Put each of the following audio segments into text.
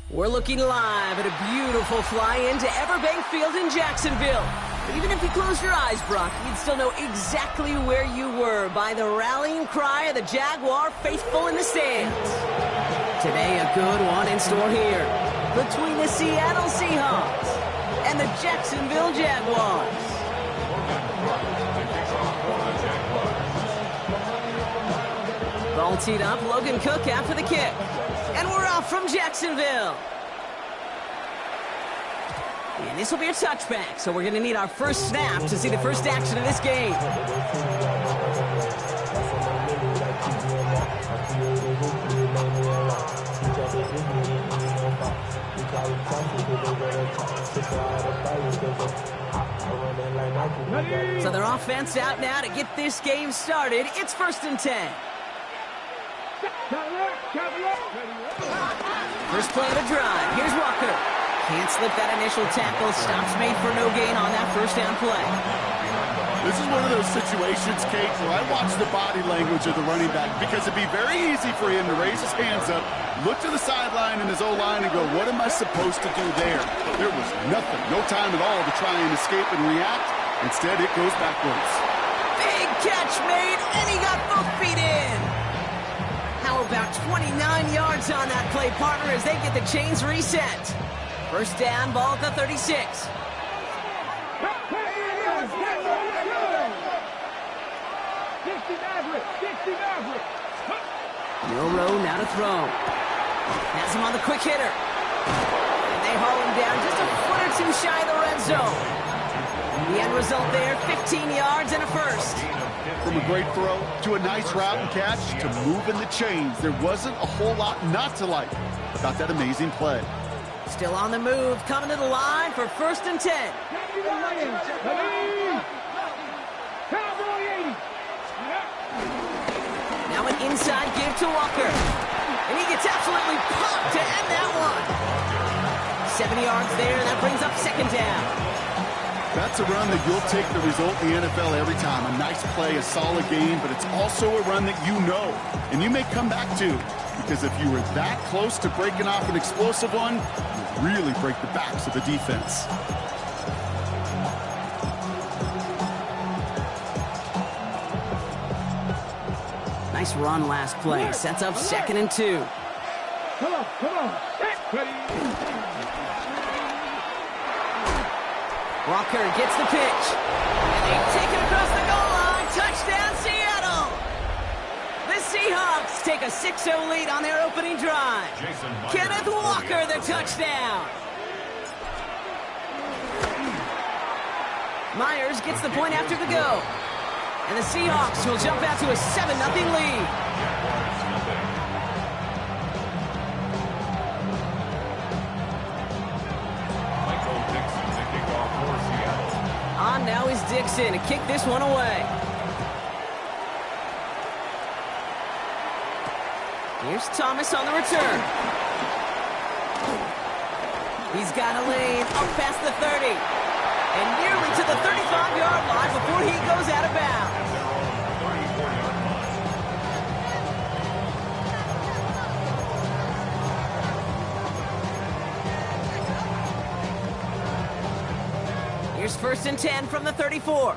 We're looking live at a beautiful fly-in to Everbank Field in Jacksonville. But even if you closed your eyes, Brock, you'd still know exactly where you were by the rallying cry of the Jaguar faithful in the stands. Today, a good one in store here between the Seattle Seahawks and the Jacksonville Jaguars. Ball teed up, Logan Cook after the kick. And we're off from Jacksonville. And this will be a touchback, so we're going to need our first snap to see the first action of this game. So their offense out now to get this game started. It's 1st and 10. First play of the drive. Here's Walker. Can't slip that initial tackle. Stops made for no gain on that first down play. This is one of those situations, Kate, where I watch the body language of the running back because it'd be very easy for him to raise his hands up, look to the sideline in his O-line and go, what am I supposed to do there? There was nothing, no time at all to try and escape and react. Instead, it goes backwards. Big catch made, and he got both feet in. How about 29 yards on that play, partner, as they get the chains reset. First down, ball at the 36. Milrow now to throw. Has him on the quick hitter. And they haul him down just a foot or two shy of the red zone. The end result there, 15 yards and a first. From a great throw to a nice route and catch to moving the chains, there wasn't a whole lot not to like about that amazing play. Still on the move, coming to the line for 1st and 10. Now an inside give to Walker. And he gets absolutely popped to end that one. 7 yards there, and that brings up 2nd down. That's a run that you'll take the result in the NFL every time. A nice play, a solid game, but it's also a run that you know and you may come back to. Because if you were that close to breaking off an explosive one, you really break the backs of the defense. Nice run last play. Sets up 2nd and 2. Come on. Walker gets the pitch. And they take it across the goal line. Touchdown, Seattle. The Seahawks take a 6-0 lead on their opening drive. Kenneth Walker, the touchdown. Myers gets the point after the go. And the Seahawks will jump out to a 7-0 lead. On now is Dixon to kick this one away. Here's Thomas on the return. He's got a lane up past the 30. And nearly to the 35-yard line before he goes out of bounds. Here's 1st and 10 from the 34.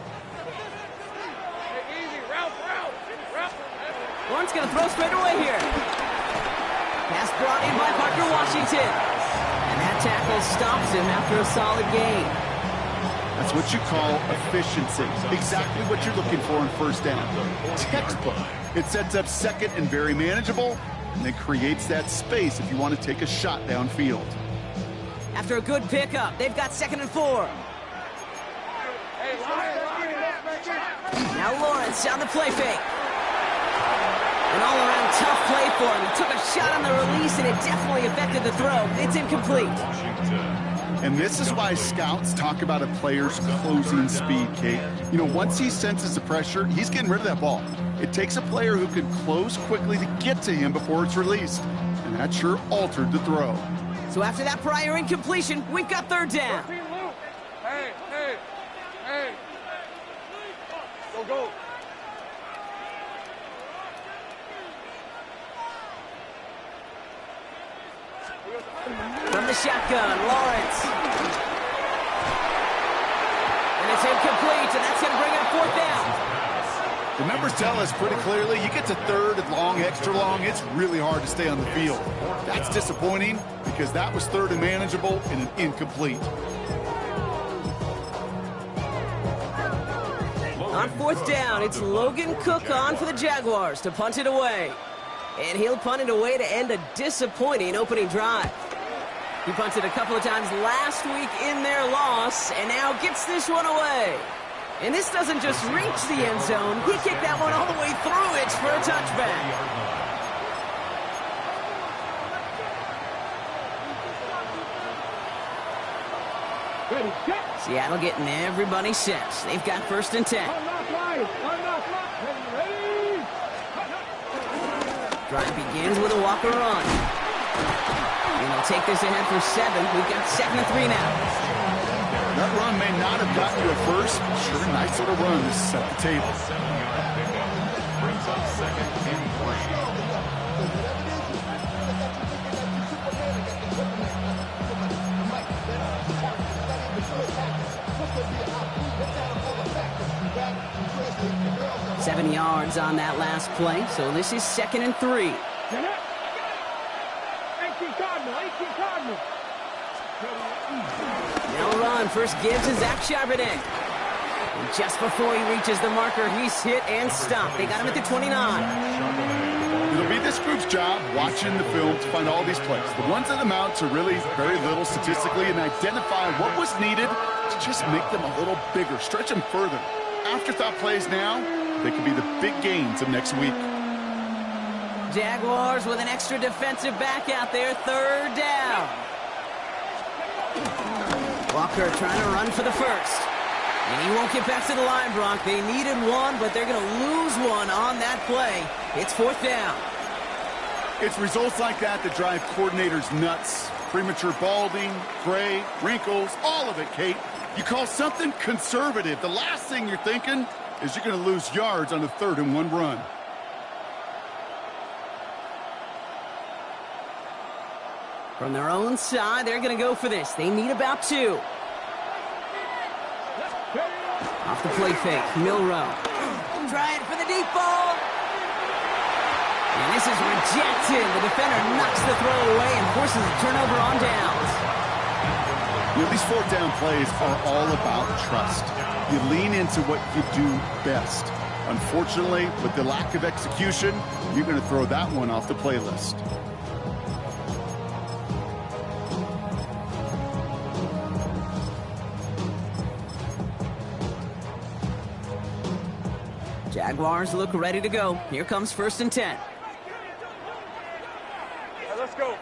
Lawrence going to throw straight away here. Pass brought in by Parker Washington. And that tackle stops him after a solid gain. That's what you call efficiency. Exactly what you're looking for in first down. Textbook. It sets up second and very manageable, and then creates that space if you want to take a shot downfield. After a good pickup, they've got 2nd and 4. Now Lawrence on the play fake. An all-around tough play for him. He took a shot on the release, and it definitely affected the throw. It's incomplete. And this is why scouts talk about a player's closing speed, Kate. You know, once he senses the pressure, he's getting rid of that ball. It takes a player who can close quickly to get to him before it's released. And that sure altered the throw. So after that prior incompletion, we've got 3rd down. Hey. Go. From the shotgun, Lawrence. And it's incomplete, and that's going to bring up 4th down. The numbers tell us pretty clearly, you get to 3rd and long, extra long, it's really hard to stay on the field. That's disappointing because that was 3rd and manageable and an incomplete. On 4th down, it's Logan Cook on for the Jaguars to punt it away. And he'll punt it away to end a disappointing opening drive. He punted a couple of times last week in their loss, and now gets this one away. And this doesn't just reach the end zone. He kicked that one all the way through it for a touchback. Ready, set. Seattle getting everybody set. They've got 1st and 10. Ready. Drive begins with a walker run. And they'll take this ahead for 7. We've got 2nd and 3 now. That run may not have gotten you at first. Sure, nice little run to set the table. Brings up 2nd and 3. Seven yards on that last play, so this is 2nd and 3. 18 Cardinal. Now run, first gives to Zach Charbonnet. And just before he reaches the marker, he's hit and stopped. They got him at the 29. It'll be this group's job watching the film to find all these plays. The ones that amount to really very little statistically and identify what was needed to just make them a little bigger, stretch them further. Afterthought plays now, they could be the big gains of next week. Jaguars with an extra defensive back out there, 3rd down. Walker trying to run for the first. And he won't get back to the line, Brock. They needed one, but they're going to lose one on that play. It's 4th down. It's results like that that drive coordinators nuts. Premature balding, gray, wrinkles, all of it, Kate. You call something conservative. The last thing you're thinking is you're going to lose yards on a 3rd and 1 run. From their own side, they're going to go for this. They need about 2. Off the play fake, Milrow. Trying for the deep ball. And this is rejected. The defender knocks the throw away and forces a turnover on downs. You know, these 4th down plays are all about trust. You lean into what you do best. Unfortunately, with the lack of execution, you're going to throw that one off the playlist. Jaguars look ready to go. Here comes 1st and 10. Let's go.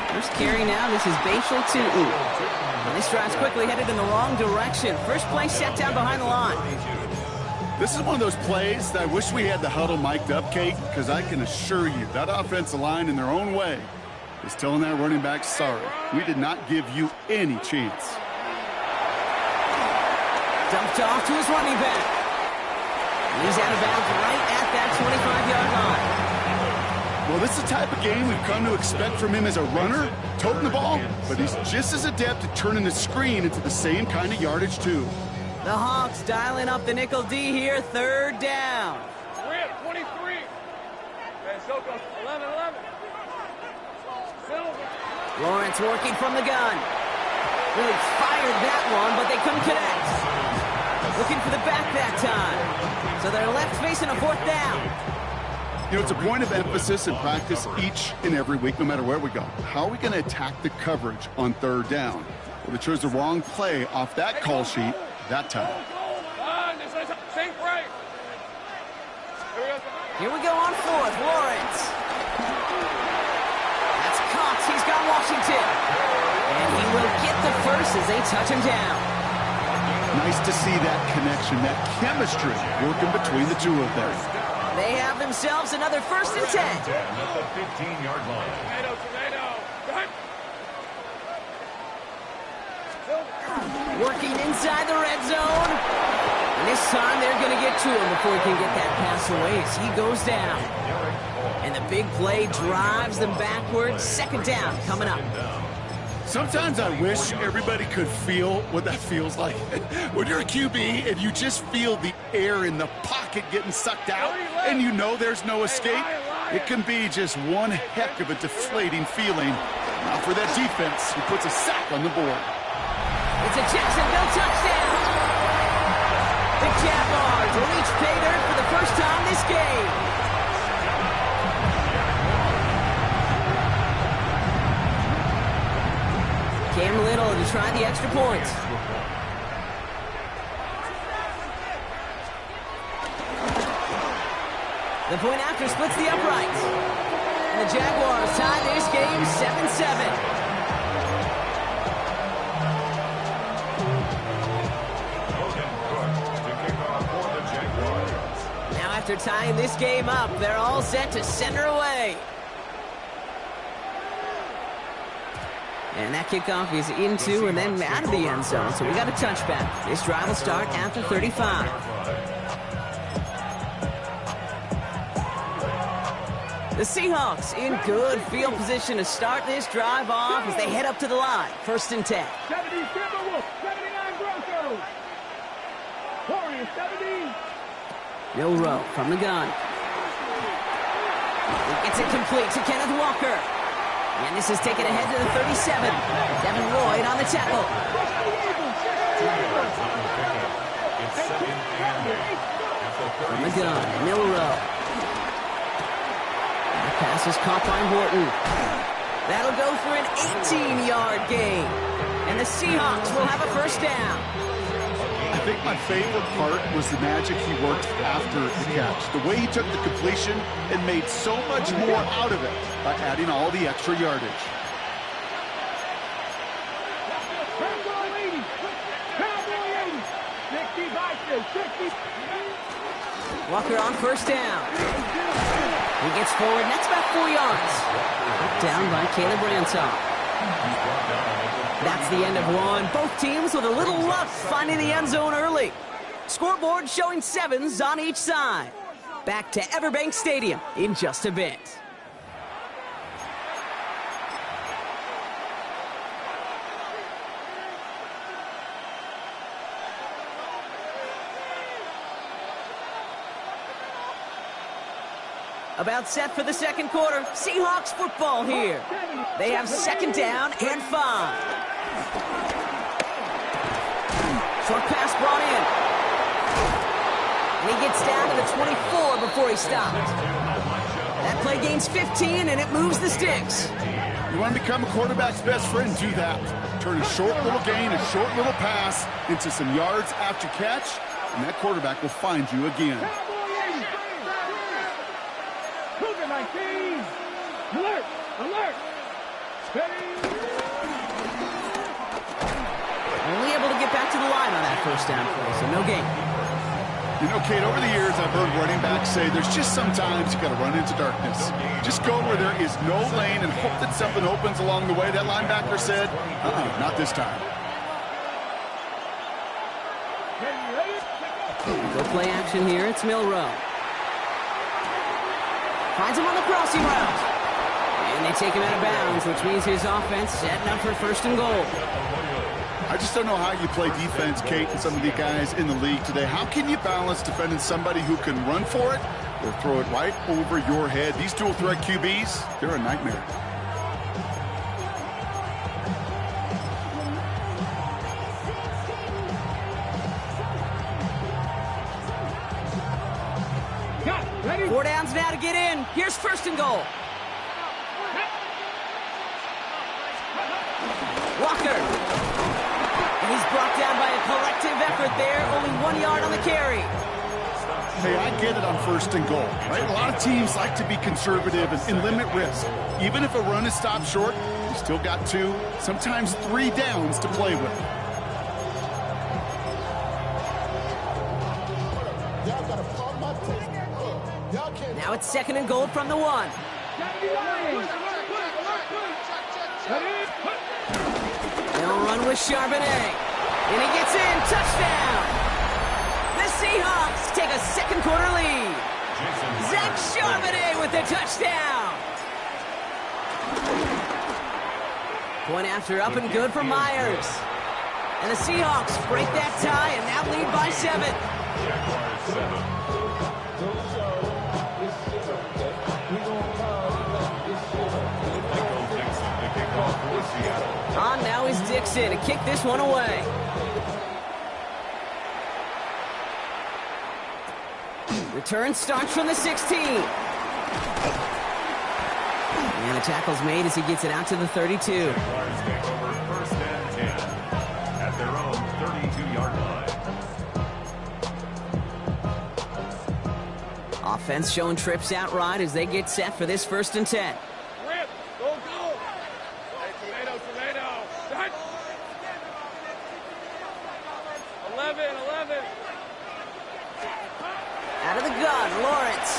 First carry now, this is Bashal Tootin. And this drive's quickly headed in the wrong direction. First play set down behind the line. This is one of those plays that I wish we had the huddle mic'd up, Kate, because I can assure you that offensive line in their own way is telling that running back, sorry, we did not give you any chance. Dumped off to his running back. He's out of bounds right at that 25-yard line. Well, this is the type of game we've come to expect from him as a runner, toting the ball, but he's just as adept at turning the screen into the same kind of yardage, too. The Hawks dialing up the nickel D here, 3rd down. We're at 23. And so goes 11-11. Lawrence working from the gun. Really fired that one, but they couldn't connect. Looking for the back that time. So they're left facing a fourth down. You know, it's a point of emphasis in practice each and every week, no matter where we go. How are we going to attack the coverage on third down? Well, they chose the wrong play off that call sheet that time. Here we go on fourth. Lawrence. That's Cox. He's got Washington. And he will get the first as they touch him down. Nice to see that connection, that chemistry working between the two of them. They have themselves another 1st and 10. At the 15-yard line. Working inside the red zone. And this time they're going to get to him before he can get that pass away as he goes down. And the big play drives them backwards. 2nd down coming up. Sometimes I wish everybody could feel what that feels like. When you're a QB and you just feel the air in the pocket getting sucked out and you know there's no escape, it can be just one heck of a deflating feeling. Now for that defense, he puts a sack on the board. It's a Jacksonville touchdown. The Jaguars will reach pay dirt for the first time this game. Cam Little to try the extra point. The point after splits the uprights. And the Jaguars tie this game 7-7. After tying this game up, they're all set to send her away. And that kickoff is into and then out of the end zone, so we got a touchback. This drive will start after 35. The Seahawks in good field position to start this drive off as they head up to the line. 1st and 10. 70 Timberwolves, 79 Broncos. Warriors, 70. Milrow from the gun. He gets it complete to Kenneth Walker. And this is taken ahead to the 37. Devin Lloyd on the tackle. From the gun, Milrow. The pass is caught by Horton. That'll go for an 18-yard gain. And the Seahawks will have a 1st down. I think my favorite part was the magic he worked after the catch. The way he took the completion and made so much more out of it by adding all the extra yardage. Walker on 1st down. He gets forward, and that's about 4 yards. Down by Caleb Ransaw. That's the end of one. Both teams with a little luck finding the end zone early. Scoreboard showing 7s on each side. Back to Everbank Stadium in just a bit. About set for the 2nd quarter. Seahawks football here. They have 2nd down and 5. Short pass brought in. And he gets down to the 24 before he stopped. That play gains 15, and it moves the sticks. You want to become a quarterback's best friend, do that. Turn a short little gain, a short little pass into some yards after catch, and that quarterback will find you again. Alert! Alert! Only able to get back to the line on that 1st down play, so no gain. You know, Kate, over the years, I've heard running backs say there's just sometimes you got to run into darkness. Just go where there is no lane and hope that something opens along the way. That linebacker said, not this time. Go play action here. It's Milrow. Finds him on the crossing route. And they take him out of bounds, which means his offense setting up for 1st and goal. I just don't know how you play defense, Kate, and some of the guys in the league today. How can you balance defending somebody who can run for it or throw it right over your head? These dual threat QBs, they're a nightmare. Ready? 4 downs now to get in. Here's first and goal. Walker. And he's brought down by a collective effort there. Only 1 yard on the carry. Hey, I get it on first and goal, right? A lot of teams like to be conservative and limit risk. Even if a run is stopped short, you still got 2, sometimes 3 downs to play with. Now it's second and goal from the 1. They'll run with Charbonnet. And he gets in. Touchdown. The Seahawks take a second quarter lead. Zach Charbonnet with the touchdown. Point after up and good for Myers. And the Seahawks break that tie and now lead by 7. On now is Dixon to kick this one away. Return starts from the 16. And the tackle's made as he gets it out to the 32. Jaguars take over first and 10 at their own 32-yard line. Offense showing trips out right as they get set for this first and 10. Rip. Go, go. Tomato, tomato. 11. Out of the gun, Lawrence.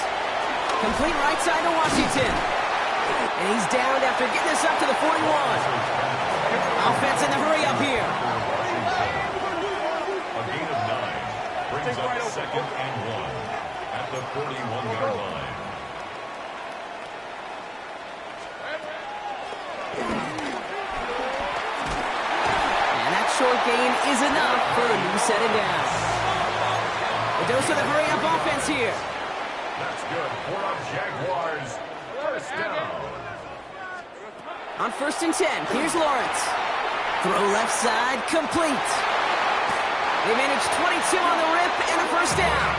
Complete right side to Washington. And he's downed after getting this up to the 41. Offense in the hurry up here. A gain of 9 brings up second and 1 at the 41-yard line. And that short gain is enough for a new set of downs. A dose of the hurry-up offense here. That's good for our Jaguars. First down. On first and 10, here's Lawrence. Throw left side, complete. They managed 22 on the rip and a first down.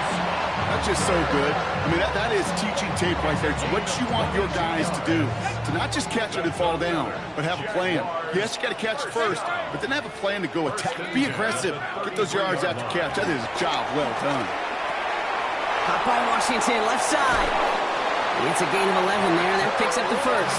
That's just so good. I mean, that is teaching tape right there. It's what you want your guys to do. To not just catch it and fall down, but have a plan. Yes, you got to catch it first, but then have a plan to go attack. Be aggressive. Get those yards after catch. That is a job well done. Caught by Washington, left side. It's a gain of 11 there, and that picks up the first.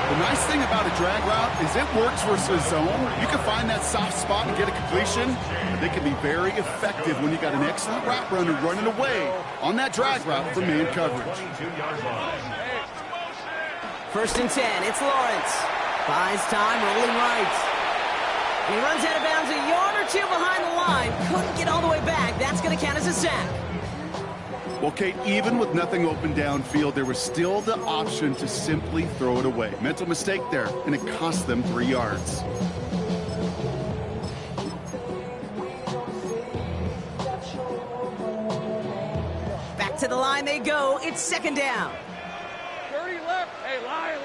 The nice thing about a drag route is it works versus zone. You can find that soft spot and get a completion, but they can be very effective when you got an excellent route runner running away on that drag route from man coverage. 22-yard line. First and 10, it's Lawrence. Buys time, rolling right. And he runs out of bounds a yard or 2 behind the line. Couldn't get all the way back. That's going to count as a sack. Well, Kate, even with nothing open downfield, there was still the option to simply throw it away. Mental mistake there, and it cost them 3 yards. Back to the line they go. It's second down. 30 left. Hey, Lion.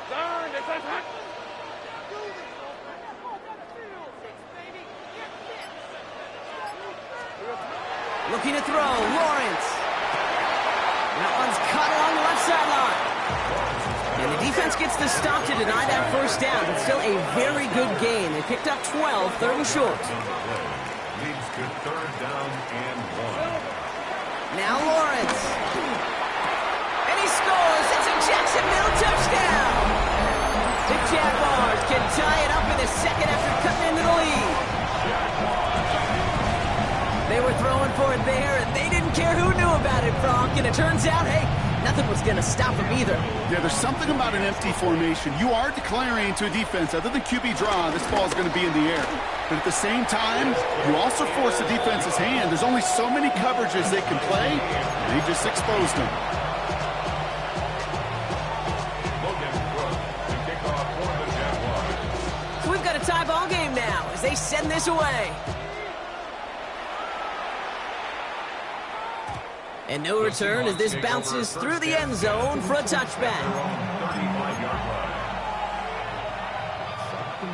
Darn, it's a hot. Looking to throw, Lawrence. That one's caught along the left sideline. And the defense gets the stop to deny that first down. It's still a very good game. They picked up 12, third and short. Leads to third down and 1. Now Lawrence. And he scores. It's a Jacksonville touchdown. The Jaguars can tie it up in the second after cutting into the lead. They were throwing for it there, and they didn't care who knew about it, Frank. And it turns out, hey, nothing was going to stop them either. Yeah, there's something about an empty formation. You are declaring to a defense, other than QB draw, this ball is going to be in the air. But at the same time, you also force the defense's hand. There's only so many coverages they can play, and they just exposed them. So we've got a tie ball game now as they send this away. And no return as this bounces through the end zone for a touchback.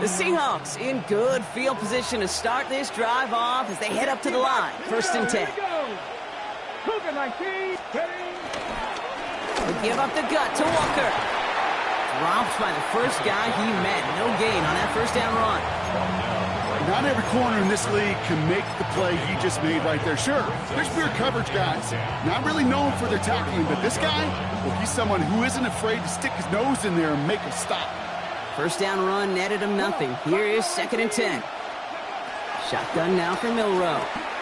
The Seahawks in good field position to start this drive off as they head up to the line. First and 10. They give up the gut to Walker. Dropped by the first guy he met. No gain on that first down run. Not every corner in this league can make the play he just made right there. Sure, there's pure coverage guys, not really known for their tackling, but this guy, well, he's someone who isn't afraid to stick his nose in there and make a stop. First down run netted him nothing. Here is 2nd and 10. Shotgun now for Milrow.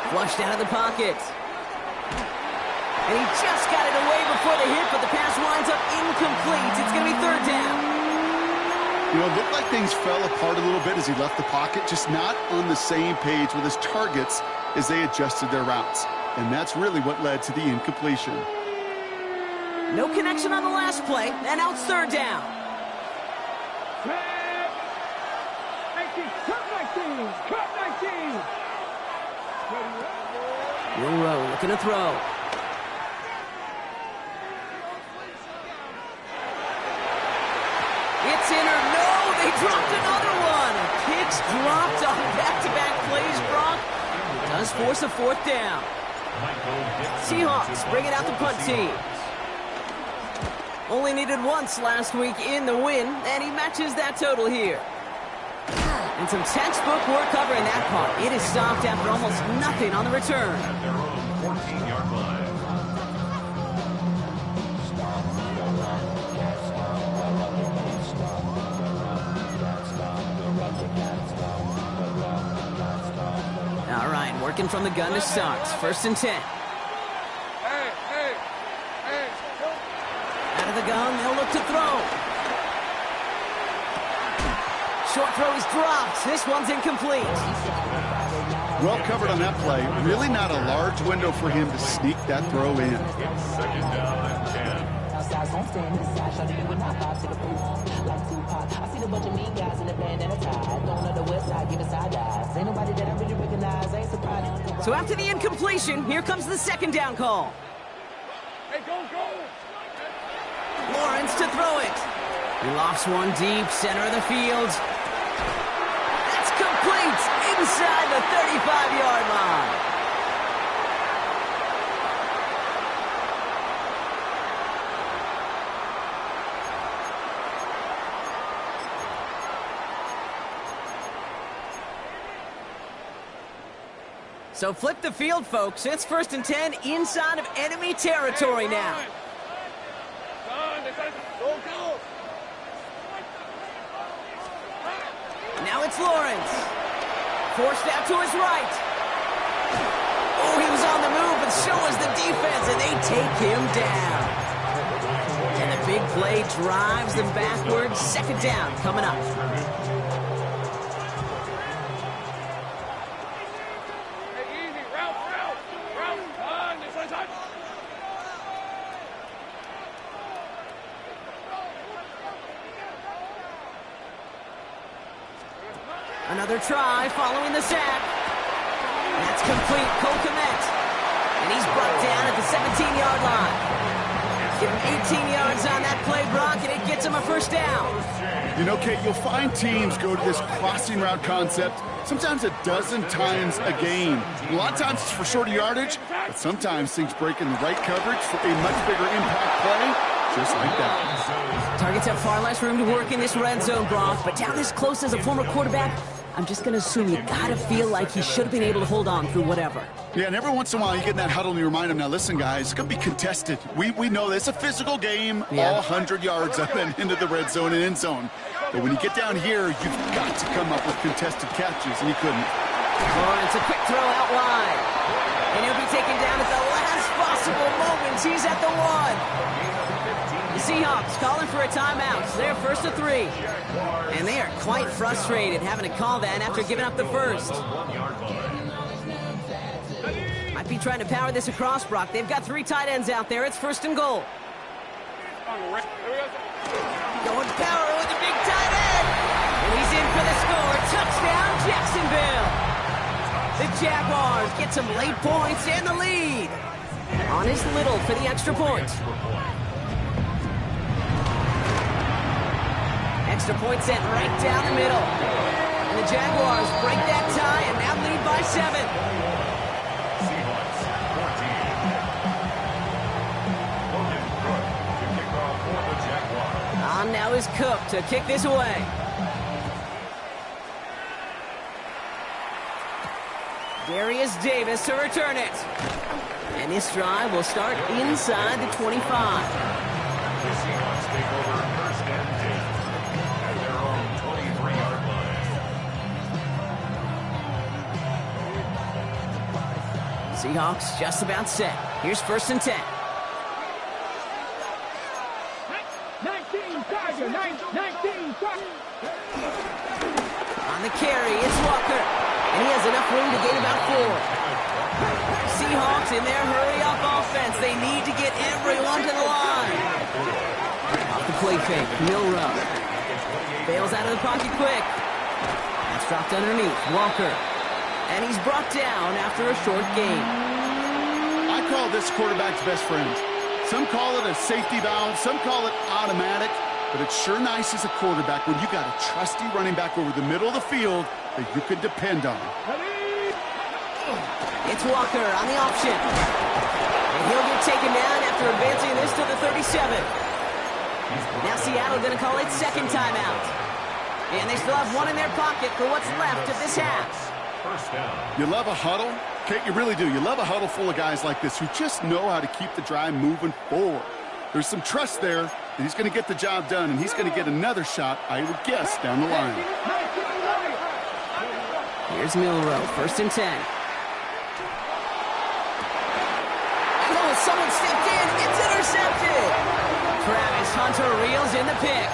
Flushed out of the pocket. And he just got it away before the hit, but the pass winds up incomplete. It's going to be 3rd down. You know, it looked like things fell apart a little bit as he left the pocket, just not on the same page with his targets as they adjusted their routes. And that's really what led to the incompletion. No connection on the last play, and now it's 3rd down. Milrow looking to throw. It's in or no, they dropped another one. Kicks dropped on back-to-back plays, Brock. It does force a 4th down. Seahawks bring it out the punt team. Only needed once last week in the win, and he matches that total here. And some textbook work covering that punt. It is stopped after almost nothing on the return. At their own 14-yard line. All right, working from the gun to start. 1st and 10. Out of the gun, they'll look to throw. Short throw is dropped. This one's incomplete. Well covered on that play. Really not a large window for him to sneak that throw in. 2nd down and 10. So after the incompletion, here comes the 2nd down call. Hey, go! Lawrence to throw it. He lofts one deep, center of the field. That's complete inside the 35-yard line. So flip the field, folks. It's 1st and 10 inside of enemy territory now. Go! Now it's Lawrence. Forced out to his right. Oh, he was on the move, but so was the defense, and they take him down. And the big play drives them backwards. 2nd down coming up. Hey, easy. Route. This one's on. Another try following the sack. That's complete. Cole Kmet. And he's brought down at the 17-yard line. Give him 18 yards on that play, Brock, and it gets him a 1st down. You know, Kate, you'll find teams go to this crossing route concept sometimes a dozen times a game. A lot of times it's for shorter yardage, but sometimes things break in the right coverage for a much bigger impact play, just like that. Targets have far less room to work in this red zone, Brock, but down this close as a former quarterback, I'm just going to assume you got to feel like he should have been able to hold on through whatever. Yeah, and every once in a while you get in that huddle and you remind him, now listen, guys, it's going to be contested. We know this. It's a physical game, all 100 yards up and into the red zone and end zone. But when you get down here, you've got to come up with contested catches, and he couldn't. Lawrence, a quick throw out wide. And he'll be taken down at the last possible moments. He's at the 1. The Seahawks calling for a timeout. They're 1st and 3. And they are quite frustrated having to call that after giving up the first. Might be trying to power this across, Brock. They've got 3 tight ends out there. It's 1st and goal. Going power with the big tight end. And he's in for the score. Touchdown, Jacksonville. The Jaguars get some late points and the lead. On his Little for the extra point. Extra point sent right down the middle. And the Jaguars break that tie and now lead by 7. Now is Cook to kick this away. Darius Davis to return it. And this drive will start inside the 25. The Seahawks take over first and 10 at their own 23-yard line. Seahawks just about set. Here's first and 10. 19 Tiger, 19 Tiger. On the carry, it's Walker. And he has enough room to gain about 4. Seahawks in their hurry-up offense. They need to get everyone to the line. Off the play fake, Milrow. Bails out of the pocket quick. That's dropped underneath, Walker. And he's brought down after a short gain. I call this quarterback's best friend. Some call it a safety valve, some call it automatic, but it's sure nice as a quarterback when you got a trusty running back over the middle of the field that you can depend on. It's Walker on the option. And he'll get taken down after advancing this to the 37. Now Seattle going to call it second timeout. And they still have one in their pocket for what's left of this half. First down. You love a huddle? Kate, you really do. You love a huddle full of guys like this who just know how to keep the drive moving forward. There's some trust there that he's going to get the job done, and he's going to get another shot, I would guess, down the line. Here's Milrow, first and 10. Oh, someone stepped in. It's intercepted. Travis Hunter reels in the pick.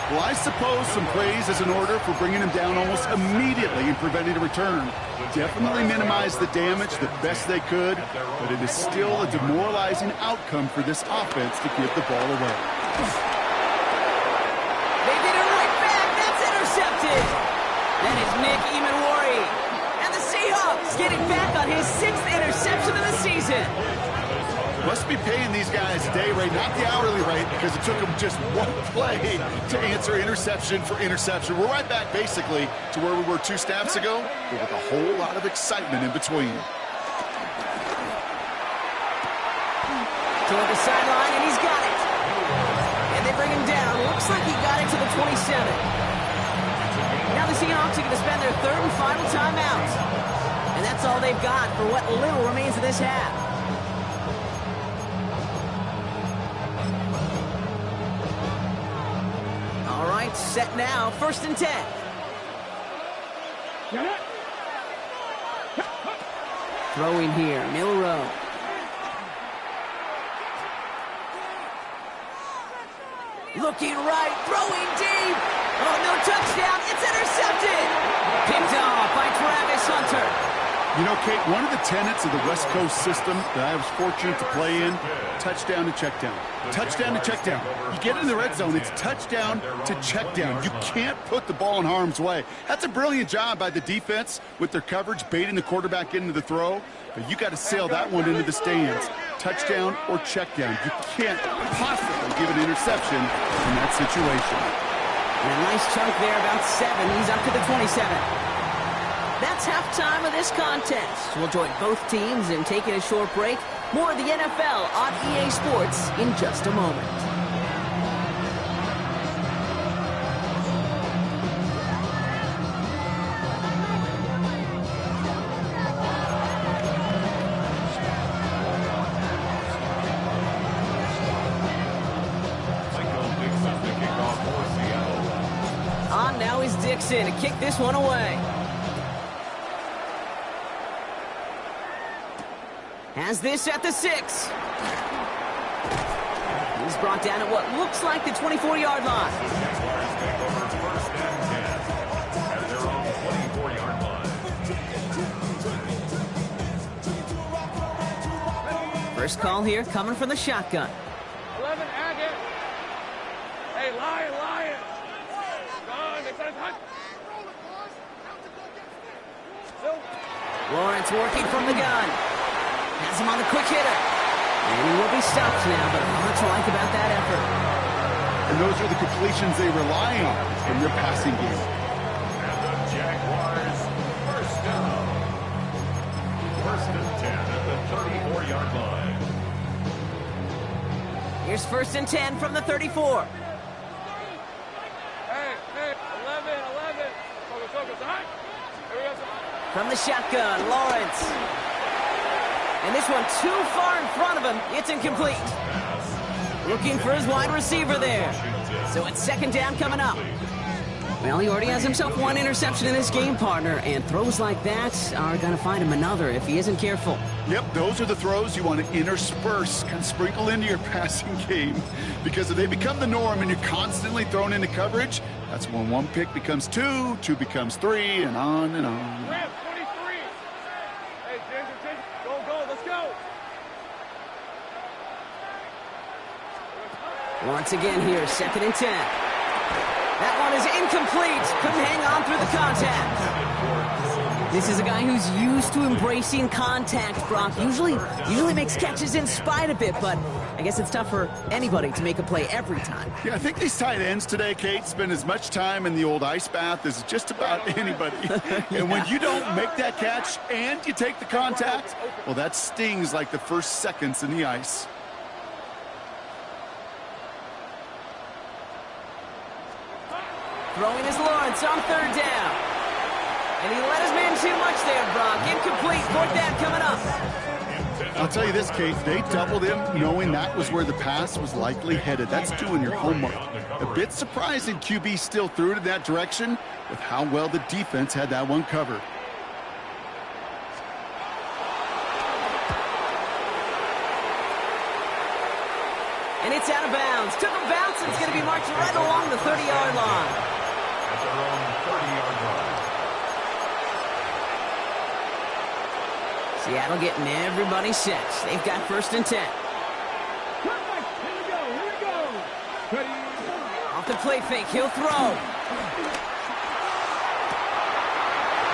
Well, I suppose some praise is in order for bringing him down almost immediately and preventing a return. Definitely minimized the damage the best they could, but it is still a demoralizing outcome for this offense to give the ball away. They get it right back. That's intercepted. That is Nick Emanwari. And the Seahawks getting back on his 6th interception of the season. Must be paying these guys a day rate, not the hourly rate, because it took them just one play to answer interception for interception. We're right back, basically, to where we were 2 snaps ago, but with a whole lot of excitement in between. Toward the sideline, and he's got it. And they bring him down. Looks like he got it to the 27. Now the Seahawks are going to spend their 3rd and final timeout. And that's all they've got for what little remains of this half. Set now, first and 10. Throwing here, Milrow. Looking right, throwing deep. Oh, no touchdown. It's intercepted. Picked off by Travis Hunter. You know, Kate, one of the tenets of the West Coast system that I was fortunate to play in, touchdown to check down. Touchdown to check down. You get in the red zone, it's touchdown to check down. You can't put the ball in harm's way. That's a brilliant job by the defense with their coverage, baiting the quarterback into the throw. But you got to sail that one into the stands. Touchdown or check down. You can't possibly give an interception in that situation. And a nice chunk there, about 7. He's up to the 27. That's halftime of this contest. We'll join both teams in taking a short break. More of the NFL on EA Sports in just a moment. On now is Dixon to kick this one away. Has this at the 6. He's brought down at what looks like the 24-yard line. First call here coming from the shotgun. 11 Agate. Hey, Lion. Gone. They said touch. Lawrence working from the gun. Has him on the quick hitter. And he will be stopped now, but much like about that effort. And those are the completions they rely on in their passing game. And the Jaguars, first down. First and 10 at the 34-yard line. Here's first and 10 from the 34. focus. All right. Here we go. From the shotgun, Lawrence. And this one too far in front of him. It's incomplete. Looking for his wide receiver there. So it's second down coming up. Well, he already has himself one interception in this game, partner, and throws like that are going to find him another if he isn't careful. Yep, those are the throws you want to intersperse, kind of sprinkle into your passing game, because if they become the norm and you're constantly thrown into coverage, that's when one pick becomes two, two becomes three, and on and on. Ramp 23. Hey, Ginger, go, let's go. Once again here, 2nd and 10. That one is incomplete. Couldn't hang on through the contact. This is a guy who's used to embracing contact, Brock. Usually makes catches in spite of it, but I guess it's tough for anybody to make a play every time. Yeah, I think these tight ends today, Kate, spend as much time in the old ice bath as just about anybody. And when you don't make that catch and you take the contact, well, that stings like the first seconds in the ice. Throwing is Lawrence on 3rd down. And he let his man too much there, Brock. Incomplete. 4th down coming up. I'll tell you this, Kate, they doubled him knowing that was where the pass was likely headed. That's doing your homework. A bit surprising QB still threw it in that direction with how well the defense had that one covered. And it's out of bounds. Took a bounce, and it's going to be marching right along the 30-yard line. At their own 30-yard line. Seattle getting everybody set. They've got 1st and 10. Perfect. Here we go. Ready. Off the play fake, he'll throw.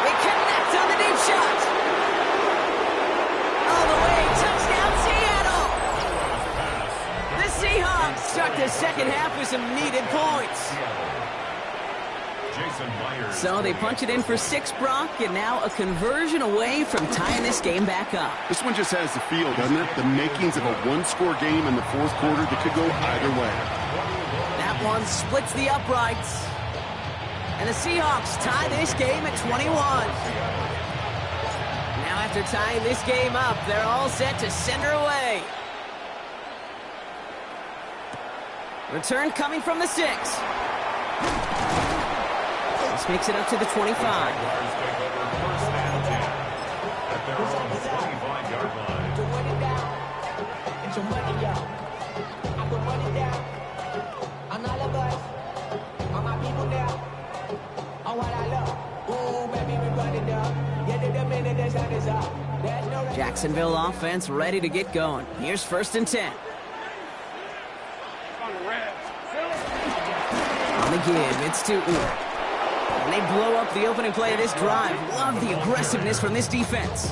They connect on the deep shot. All the way, touchdown Seattle. The Seahawks start the second half with some needed points. So they punch it in for 6, Brock, and now a conversion away from tying this game back up. This one just has the feel, doesn't it? The makings of a one-score game in the 4th quarter that could go either way. That one splits the uprights. And the Seahawks tie this game at 21. Now after tying this game up, they're all set to send her away. Return coming from the 6. This makes it up to the 25. Jacksonville offense ready to get going. Here's 1st and 10. On the give, it's to Uhr. And they blow up the opening play of this drive. Love the aggressiveness from this defense.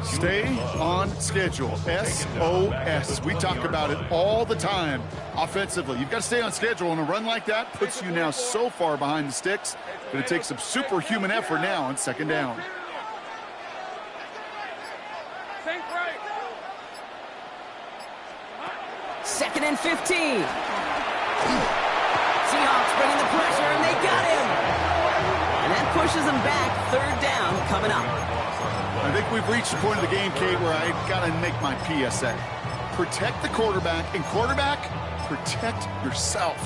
Stay on schedule. SOS. We talk about it all the time offensively. You've got to stay on schedule, and a run like that puts you now so far behind the sticks. Going to take some superhuman effort now on 2nd down. Think right. 2nd and 15. Seahawks bringing the pressure, and they got him. And that pushes them back. 3rd down coming up. I think we've reached the point of the game, Kate, where I got to make my PSA. Protect the quarterback, and quarterback, protect yourself.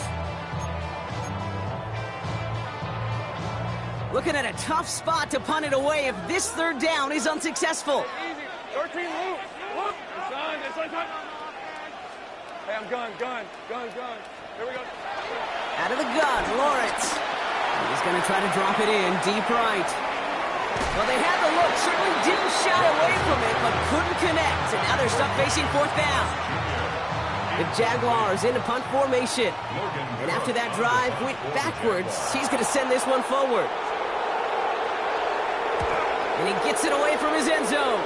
Looking at a tough spot to punt it away if this 3rd down is unsuccessful. Easy. 13 loop. Look. It's on. Hey, I'm gun. Here we go. Out of the gun, Lawrence. He's going to try to drop it in deep right. Well, they had the look, certainly didn't shy away from it, but couldn't connect. And now they're stuck facing 4th down. The Jaguars into punt formation. And after that drive went backwards, he's going to send this one forward. And he gets it away from his end zone.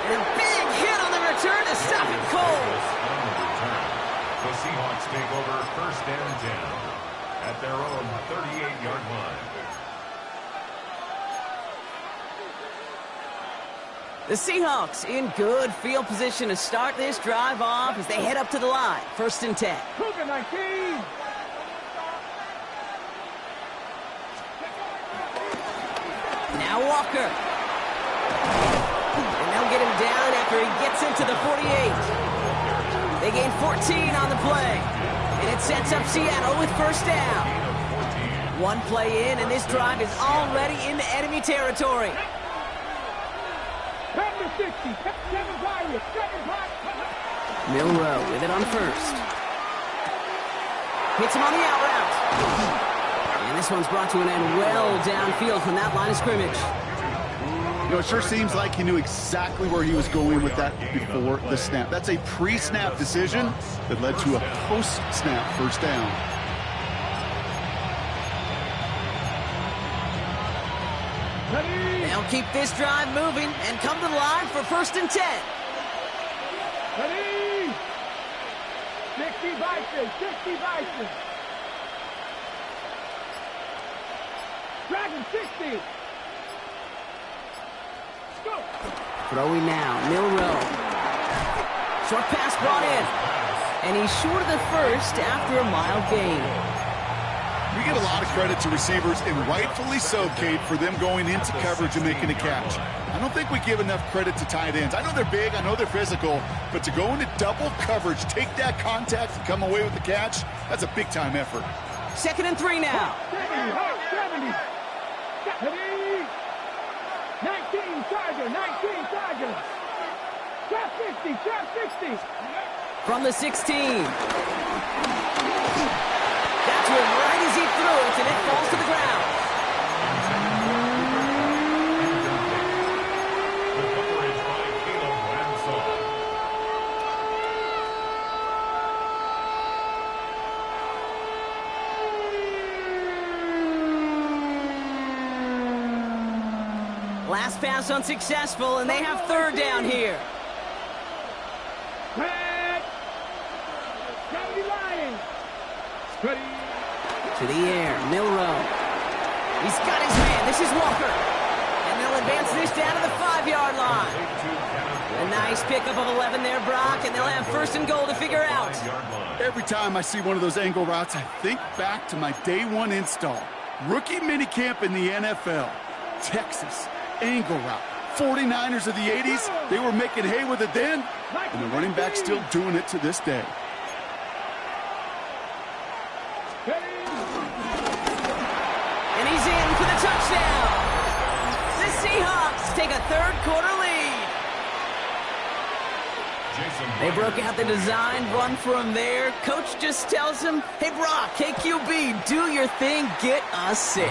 And a big hit on the return to stop it cold. The Seahawks take over 1st and 10 at their own 38-yard line. The Seahawks in good field position to start this drive off as they head up to the line. 1st and 10. Cougar 19. Now Walker. And they'll get him down after he gets into the 48. They gain 14 on the play. And it sets up Seattle with first down. One play in, and this drive is already into enemy territory. Milroe with it on first. Hits him on the out route. And this one's brought to an end well downfield from that line of scrimmage. You know, it sure seems like he knew exactly where he was going with that before the snap. That's a pre-snap decision that led to a post-snap first down. They'll keep this drive moving and come to the line for 1st and 10. Ready? 60 Bison, 60 Bison. Dragon 60. Let's go. Throwing now, Milroe. Short pass brought in. And he's short of the first after a mild gain. We get a lot of credit to receivers, and rightfully so, Kate, for them going into coverage and making a catch. I don't think we give enough credit to tight ends. I know they're big, I know they're physical, but to go into double coverage, take that contact, and come away with the catch, that's a big-time effort. 2nd and 3 now. 70, 70. 19 Charger, 19 Charger. Trap 60, trap 60. From the 16. Got to him right as he threw it, and it falls to the ground. The coverage by Caleb Ramsall. Last pass unsuccessful, and they have 3rd down here. Red. 70 Lions. Ready. To the air, Milroe. He's got his man. This is Walker. And they'll advance this down to the 5-yard line. A nice pickup of 11 there, Brock, and they'll have 1st and goal to figure out. Every time I see one of those angle routes, I think back to my day 1 install. Rookie minicamp in the NFL. Texas, angle route. 49ers of the 80s, they were making hay with it then, and the running back's still doing it to this day. And he's in for the touchdown. The Seahawks take a 3rd quarter lead. They broke out the design, run from there. Coach just tells him, hey, Brock, KQB, do your thing, get a 6.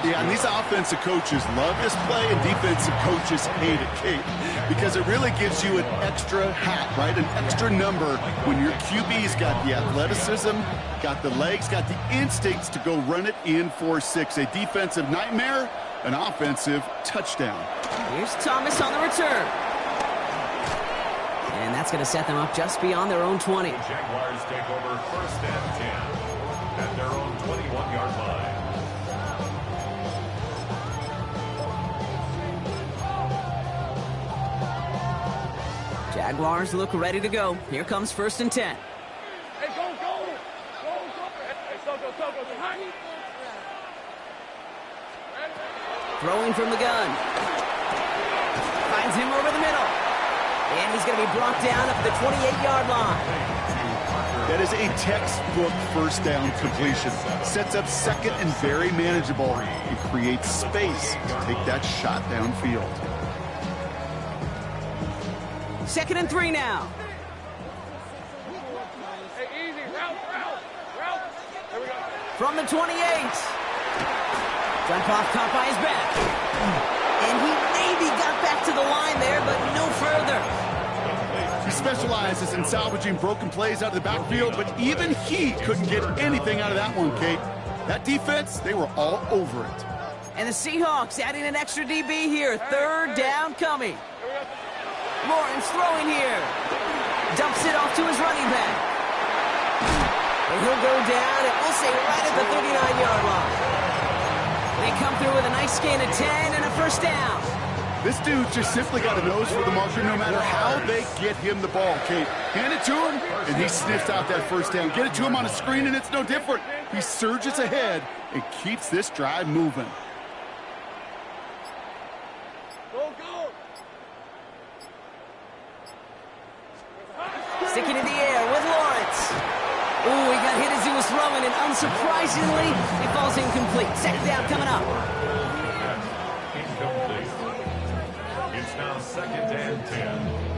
Yeah, and these offensive coaches love this play, and defensive coaches hate it, Kate, because it really gives you an extra hat, right? An extra number when your QB's got the athleticism, got the legs, got the instincts to go run it in for 6. A defensive nightmare, an offensive touchdown. Here's Thomas on the return. And that's going to set them up just beyond their own 20. Jaguars take over 1st and 10 at their own 21-yard line. Jaguars look ready to go. Here comes 1st and 10. Hey, go. Hey, go. Throwing from the gun. Finds him over the middle. And he's going to be brought down up the 28-yard line. That is a textbook 1st down completion. Sets up 2nd and very manageable. It creates space to take that shot downfield. 2nd and 3 now. Hey, easy. Route. There we go. From the 28. Jump off caught by his back. And he maybe got back to the line there, but no further. He specializes in salvaging broken plays out of the backfield, but even he couldn't get anything out of that one, Kate. That defense, they were all over it. And the Seahawks adding an extra DB here. 3rd down coming. Lawrence throwing here. Dumps it off to his running back. And he'll go down, and we'll say right at the 39-yard line. They come through with a nice gain of 10 and a 1st down. This dude just simply got a nose for the marker no matter how they get him the ball, Kate. Hand it to him, and he sniffs out that 1st down. Get it to him on a screen, and it's no different. He surges ahead and keeps this drive moving. Sticking in the air with Lawrence. Ooh, he got hit as he was throwing, and unsurprisingly, it falls incomplete. Second down coming up. Incomplete. It's now 2nd and 10.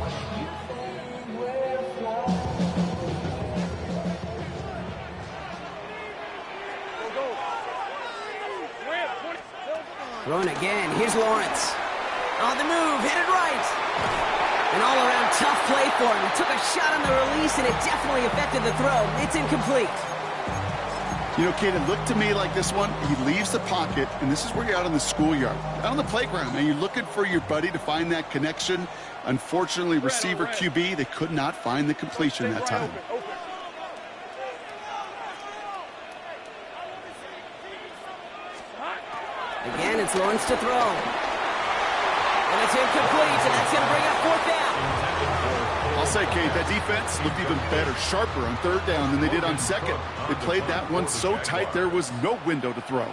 Throwing again. Here's Lawrence. On the move, hit it right. An all-around tough play for him. He took a shot on the release, and it definitely affected the throw. It's incomplete. You know, Kate, it looked to me like this one, he leaves the pocket, and this is where you're out in the schoolyard. Out on the playground, and you're looking for your buddy to find that connection. Unfortunately, receiver QB, they could not find the completion that time. Again, it's Lawrence to throw. And it's incomplete, and that's going to bring up 4th down. I'll say, Kate, that defense looked even better, sharper on 3rd down than they did on 2nd. They played that one so tight there was no window to throw.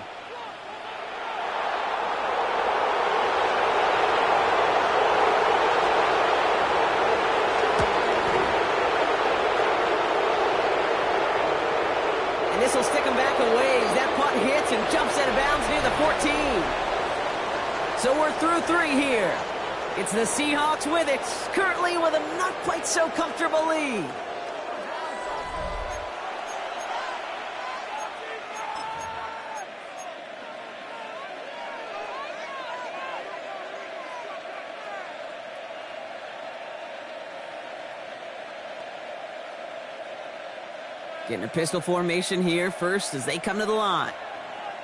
And this will stick him back a ways. That punt hits and jumps out of bounds near the 14. So we're through 3 here. It's the Seahawks with it, currently with a not quite so comfortable lead. Getting a pistol formation here first as they come to the line.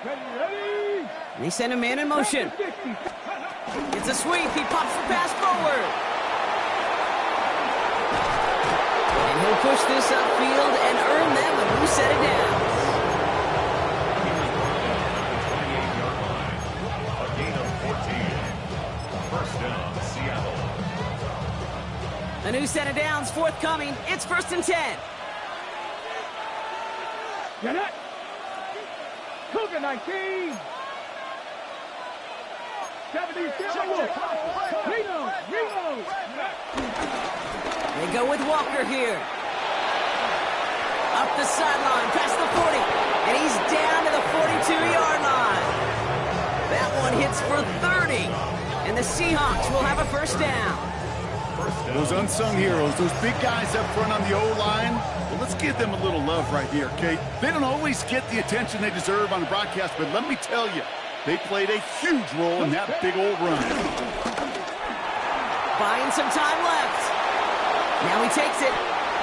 Ready. And they send a man in motion. It's a sweep. He pops the pass forward. And he'll push this upfield and earn them a new set of downs. A gain of 14. First down, Seattle. A new set of downs forthcoming. It's 1st and 10. Get it. Cougar 19. 77. Reload. They go with Walker here. Up the sideline, past the 40. And he's down to the 42-yard line. That one hits for 30. And the Seahawks will have a 1st down. Those unsung heroes, those big guys up front on the O-line, well, let's give them a little love right here, Kate. They don't always get the attention they deserve on the broadcast, but let me tell you, they played a huge role in that big old run. Buying some time left. Now he takes it.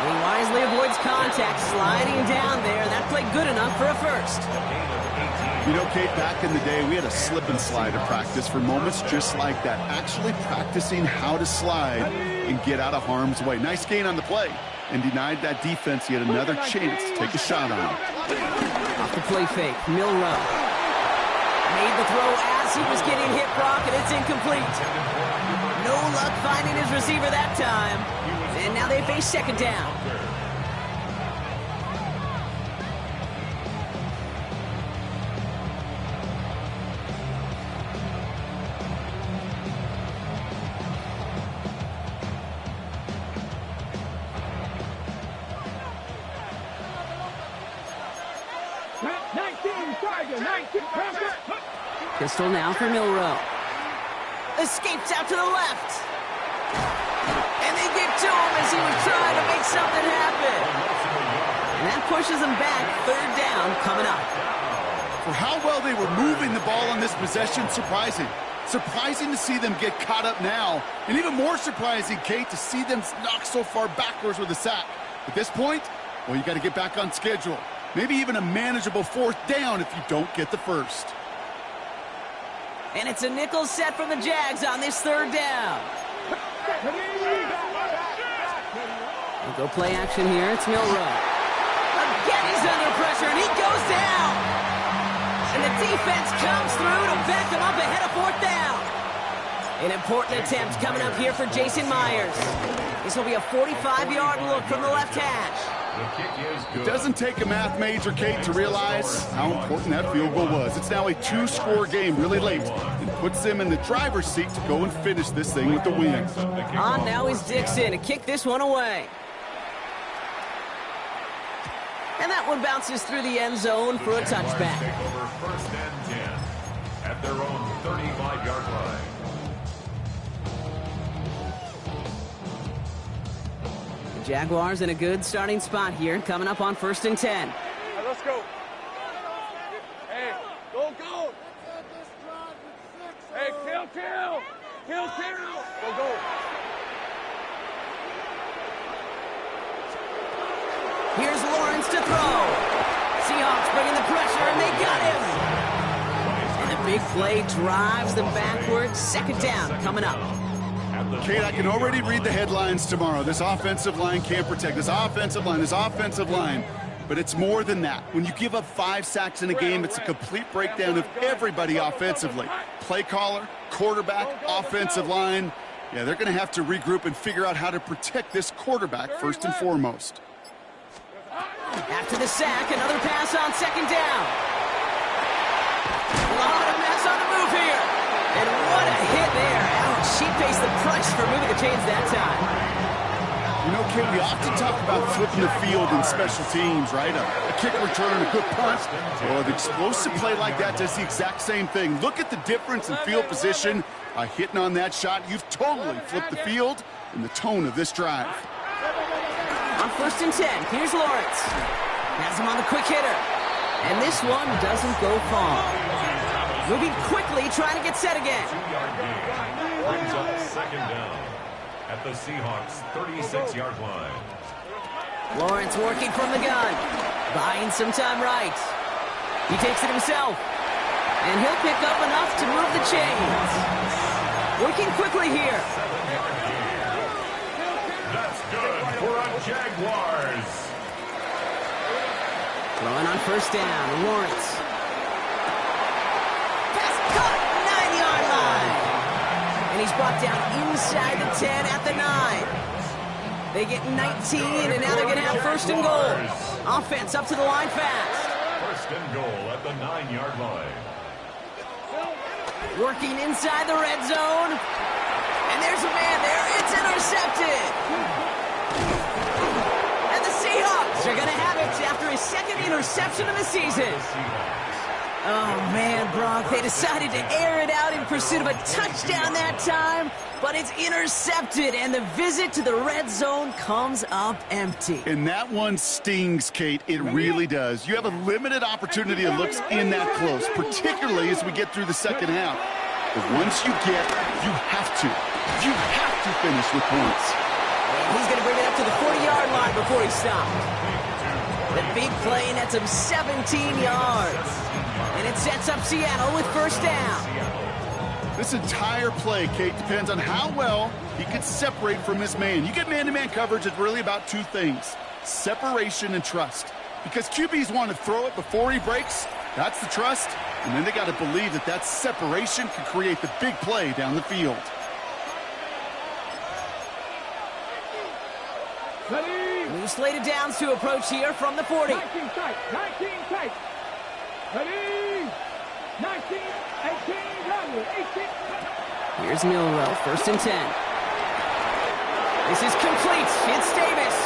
And he wisely avoids contact, sliding down there. That played good enough for a 1st. You know, Kate, back in the day, we had a slip and slide at practice for moments just like that. Actually practicing how to slide and get out of harm's way. Nice gain on the play. And denied that defense yet another chance to take a shot on him. Off the play fake, Milrow. Made the throw as he was getting hit, Brock, and it's incomplete. No luck finding his receiver that time. And now they face 2nd down. Pistol now for Milrow. Escapes out to the left. And they get to him as he was trying to make something happen. And that pushes them back. 3rd down coming up. For how well they were moving the ball on this possession, surprising. Surprising to see them get caught up now. And even more surprising, Kate, to see them knock so far backwards with a sack. At this point, well, you got to get back on schedule. Maybe even a manageable 4th down if you don't get the 1st. And it's a nickel set from the Jags on this 3rd down. We'll go play action here. It's Milrow. Again, he's under pressure, and he goes down. And the defense comes through to back him up ahead of 4th down. An important attempt coming up here for Jason Myers. This will be a 45-yard look from the left hash. It doesn't take a math major, Kate, to realize how important that field goal was. It's now a 2-score game really late and puts them in the driver's seat to go and finish this thing with the win. On now is Dixon to kick this one away. And that one bounces through the end zone for a touchback. Take over 1st and 10 at their own 35-yard line. The Jaguars in a good starting spot here, coming up on 1st and 10. Hey, let's go. Hey, go, go. Hey, kill. Go, go. Here's Lawrence to throw. Seahawks bringing the pressure, and they got him. And the big play drives them backwards. 2nd down coming up. Kate, I can already read the headlines tomorrow. This offensive line can't protect. This offensive line. But it's more than that. When you give up 5 sacks in a game, it's a complete breakdown of everybody offensively. Play caller, quarterback, offensive line. Yeah, they're going to have to regroup and figure out how to protect this quarterback first and foremost. After the sack, another pass on 2nd down. A lot of mess on the move here. And what a hit there. Ouch, she pays the price for moving the chains that time. You know, Kate, we often talk about flipping the field in special teams, right? A kick return, a good punt. Well, an explosive play like that does the exact same thing. Look at the difference in field position. Hitting on that shot, you've totally flipped the field and the tone of this drive. On 1st and 10, here's Lawrence. Has him on the quick hitter. And this one doesn't go far. Moving quickly, trying to get set again. 2-yard gain brings up 2nd down at the Seahawks 36-yard line. Lawrence working from the gun. Buying some time right. He takes it himself. And he'll pick up enough to move the chains. Working quickly here. That's good for a Jaguars. Throwing on 1st down, Lawrence. Pass caught, 9-yard line. And he's brought down inside the 10 at the 9. They get 19, and now they're going to have 1st and goal. Offense up to the line fast. 1st and goal at the 9-yard line. Working inside the red zone. And there's a man there. It's intercepted. And the Seahawks are going to have it after his 2nd interception of the season. Oh, man, Brock, they decided to air it out in pursuit of a touchdown that time, but it's intercepted, and the visit to the red zone comes up empty. And that one stings, Kate. It really does. You have a limited opportunity that looks in that close, particularly as we get through the 2nd half. But once you have to finish with points. And he's going to bring it up to the 40-yard line before he stopped. The big play nets him 17 yards. And it sets up Seattle with 1st down. This entire play, Kate, depends on how well he can separate from his man. You get man-to-man coverage, it's really about 2 things: separation and trust. Because QBs want to throw it before he breaks. That's the trust. And then they got to believe that that separation can create the big play down the field. New slated downs to approach here from the 40. 19 tight. Ready? 19, 18, 18. Here's Milrow, 1st and 10. This is complete. It's Davis.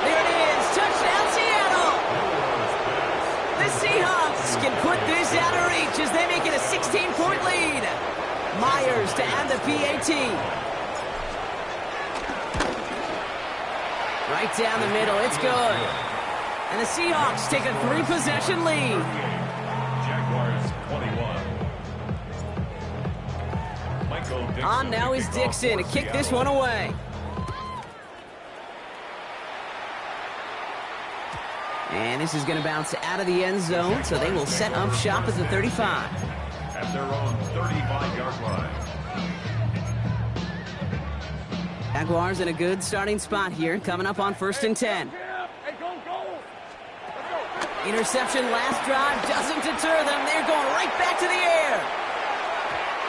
There it is. Touchdown, Seattle. The Seahawks can put this out of reach as they make it a 16-point lead. Myers to add the PAT. Right down the middle. It's good. And the Seahawks take a 3-possession lead. Jaguars 21. Michael Dixon. On now is Dixon to kick this one away. And this is going to bounce out of the end zone, so they will set up shop at the 35. At their own 35-yard line. Jaguars in a good starting spot here, coming up on 1st and 10. Hey, go. Interception last drive doesn't deter them. They're going right back to the air.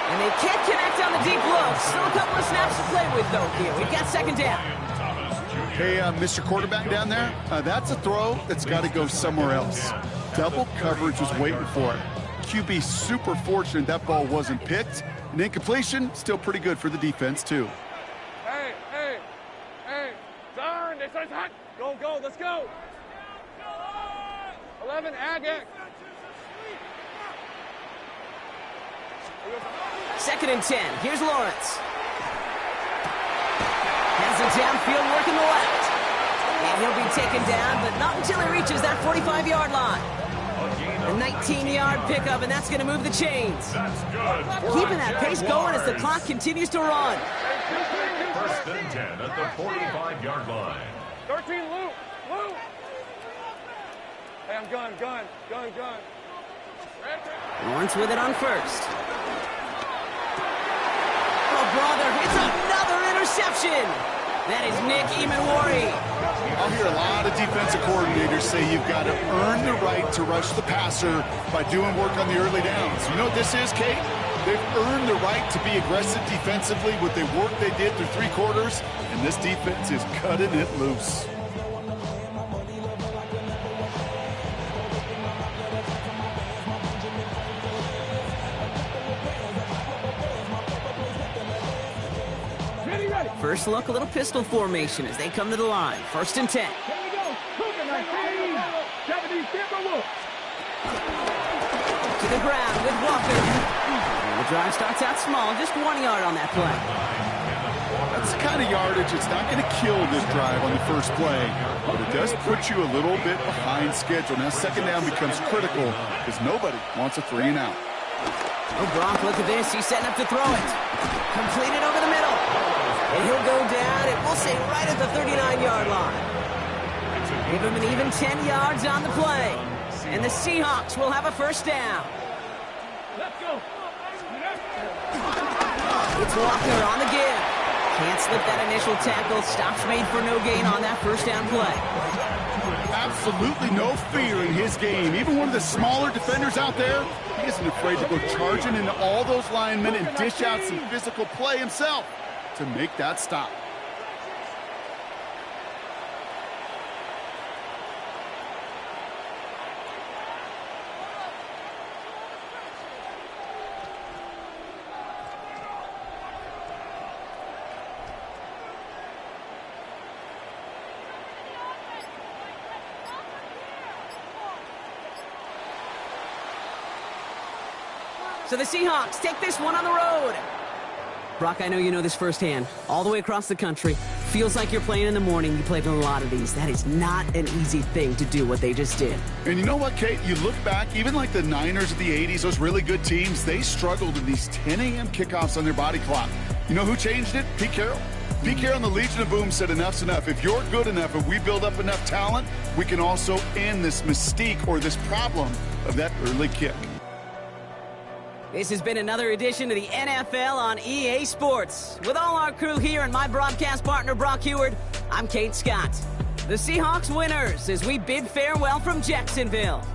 And they can't connect on the deep look. Still a couple of snaps to play with, though, here. We've got 2nd down. Hey, Mr. Quarterback down there, that's a throw that's got to go somewhere else. Double coverage was waiting for it. QB super fortunate that ball wasn't picked. And incompletion, still pretty good for the defense, too. Hey. Turn. This is hot. Go. Let's go. 11, Agate. 2nd and 10. Here's Lawrence. Has it downfield, working the left. And he'll be taken down, but not until he reaches that 45-yard line. A 19-yard pickup, and that's going to move the chains. That's good. Keeping that pace going as the clock continues to run. 1st and 10 at the 45-yard line. 13, Luke. Luke. Hey, I'm gun. Lawrence with it on 1st. Oh, brother, it's another interception. That is Nick Emanwari. I'll hear a lot of defensive coordinators say you've got to earn the right to rush the passer by doing work on the early downs. You know what this is, Kate? They've earned the right to be aggressive defensively with the work they did through 3 quarters, and this defense is cutting it loose. First look, a little pistol formation as they come to the line. 1st and 10. Here we go. To the ground with Walker. The drive starts out small, just 1 yard on that play. That's the kind of yardage it's not going to kill this drive on the first play, but it does put you a little bit behind schedule. Now 2nd down becomes critical because nobody wants a 3 and out. Oh, Brock, look at this. He's setting up to throw it. Completed over the middle. And he'll go down, and we'll say right at the 39-yard line. Give him an even 10 yards on the play. And the Seahawks will have a 1st down. Let's go. It's Walker on the give. Can't slip that initial tackle. Stops made for no gain on that 1st down play. Absolutely no fear in his game. Even one of the smaller defenders out there, he isn't afraid to go charging into all those linemen and dish out some physical play himself to make that stop. So the Seahawks take this one on the road. Brock, I know you know this firsthand. All the way across the country. Feels like you're playing in the morning. You played in a lot of these. That is not an easy thing to do what they just did. And you know what, Kate? You look back, even like the Niners of the 80s, those really good teams, they struggled in these 10 a.m. kickoffs on their body clock. You know who changed it? Pete Carroll. Pete Carroll and the Legion of Boom said enough's enough. If you're good enough, if we build up enough talent, we can also end this mystique or this problem of that early kick. This has been another edition of the NFL on EA Sports. With all our crew here and my broadcast partner, Brock Heward, I'm Kate Scott. The Seahawks winners as we bid farewell from Jacksonville.